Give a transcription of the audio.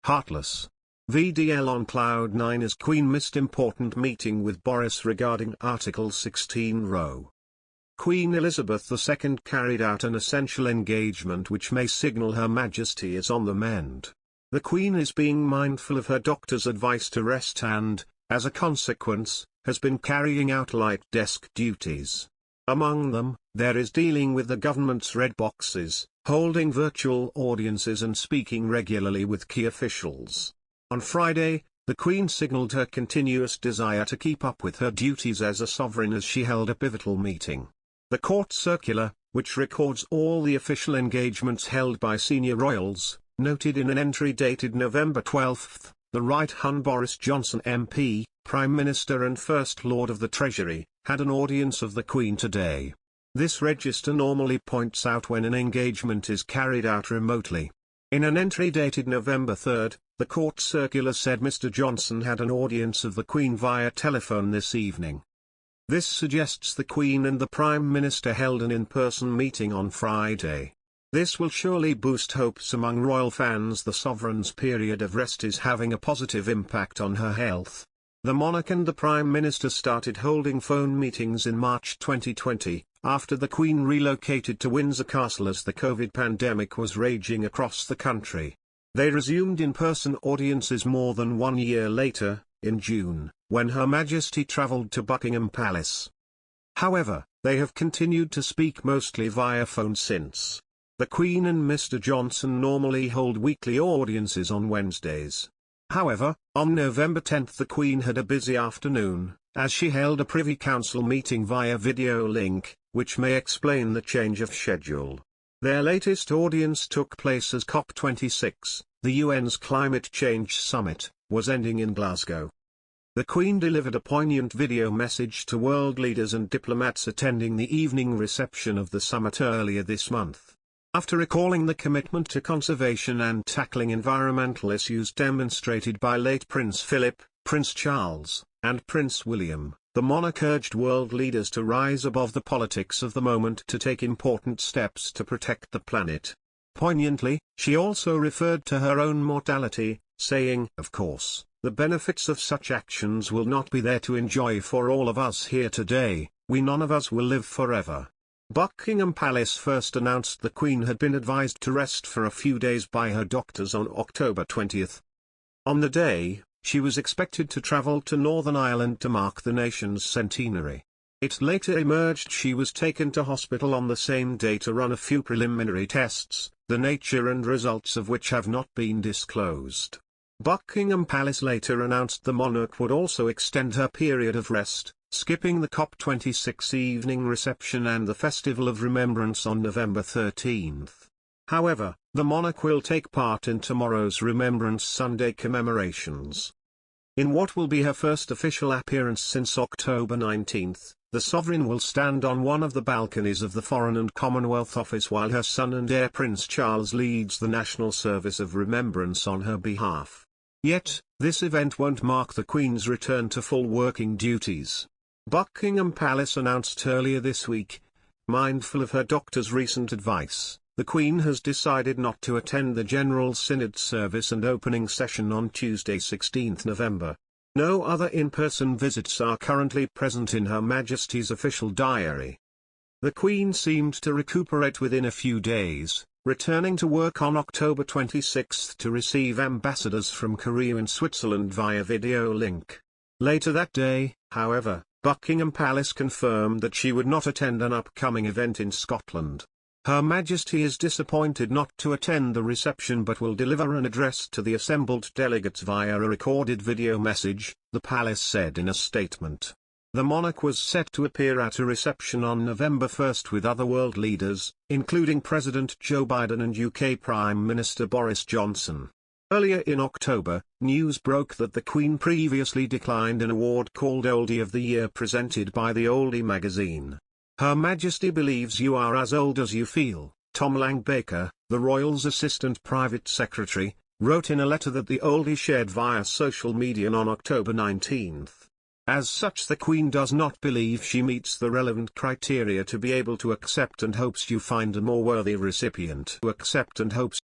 Heartless. VDL on cloud 9 as Queen missed important meeting with Boris regarding Article 16 Roe. Queen Elizabeth II carried out an essential engagement which may signal Her Majesty is on the mend. The Queen is being mindful of her doctor's advice to rest and, as a consequence, has been carrying out light desk duties. Among them, there is dealing with the government's red boxes, holding virtual audiences and speaking regularly with key officials. On Friday, the Queen signalled her continuous desire to keep up with her duties as a sovereign as she held a pivotal meeting. The court circular, which records all the official engagements held by senior royals, noted in an entry dated November 12, the Right Hon Boris Johnson MP, Prime Minister and First Lord of the Treasury, had an audience of the Queen today. This register normally points out when an engagement is carried out remotely. In an entry dated November 3, the court circular said Mr. Johnson had an audience of the Queen via telephone this evening. This suggests the Queen and the Prime Minister held an in-person meeting on Friday. This will surely boost hopes among royal fans. The sovereign's period of rest is having a positive impact on her health. The monarch and the Prime Minister started holding phone meetings in March 2020, after the Queen relocated to Windsor Castle as the COVID pandemic was raging across the country. They resumed in-person audiences more than 1 year later, in June, when Her Majesty travelled to Buckingham Palace. However, they have continued to speak mostly via phone since. The Queen and Mr. Johnson normally hold weekly audiences on Wednesdays. However, on November 10 the Queen had a busy afternoon, as she held a Privy Council meeting via video link, which may explain the change of schedule. Their latest audience took place as COP26, the UN's climate change summit, was ending in Glasgow. The Queen delivered a poignant video message to world leaders and diplomats attending the evening reception of the summit earlier this month. After recalling the commitment to conservation and tackling environmental issues demonstrated by late Prince Philip, Prince Charles, and Prince William, the monarch urged world leaders to rise above the politics of the moment to take important steps to protect the planet. Poignantly, she also referred to her own mortality, saying, "Of course, the benefits of such actions will not be there to enjoy for all of us here today, none of us will live forever." Buckingham Palace first announced the Queen had been advised to rest for a few days by her doctors on October 20. On the day, she was expected to travel to Northern Ireland to mark the nation's centenary. It later emerged she was taken to hospital on the same day to run a few preliminary tests, the nature and results of which have not been disclosed. Buckingham Palace later announced the monarch would also extend her period of rest, skipping the COP26 evening reception and the Festival of Remembrance on November 13. However, the monarch will take part in tomorrow's Remembrance Sunday commemorations. In what will be her first official appearance since October 19, the sovereign will stand on one of the balconies of the Foreign and Commonwealth Office while her son and heir Prince Charles leads the National Service of Remembrance on her behalf. Yet, this event won't mark the Queen's return to full working duties. Buckingham Palace announced earlier this week, mindful of her doctor's recent advice, the Queen has decided not to attend the General Synod service and opening session on Tuesday 16 November. No other in-person visits are currently present in Her Majesty's official diary. The Queen seemed to recuperate within a few days, returning to work on October 26 to receive ambassadors from Korea and Switzerland via video link. Later that day, however, Buckingham Palace confirmed that she would not attend an upcoming event in Scotland. Her Majesty is disappointed not to attend the reception but will deliver an address to the assembled delegates via a recorded video message, the palace said in a statement. The monarch was set to appear at a reception on November 1 with other world leaders, including President Joe Biden and UK Prime Minister Boris Johnson. Earlier in October, news broke that the Queen previously declined an award called Oldie of the Year presented by the Oldie magazine. Her Majesty believes you are as old as you feel, Tom Langbaker, the royal's assistant private secretary, wrote in a letter that the Oldie shared via social media on October 19. As such, the Queen does not believe she meets the relevant criteria to be able to accept and hopes you find a more worthy recipient to accept and hopes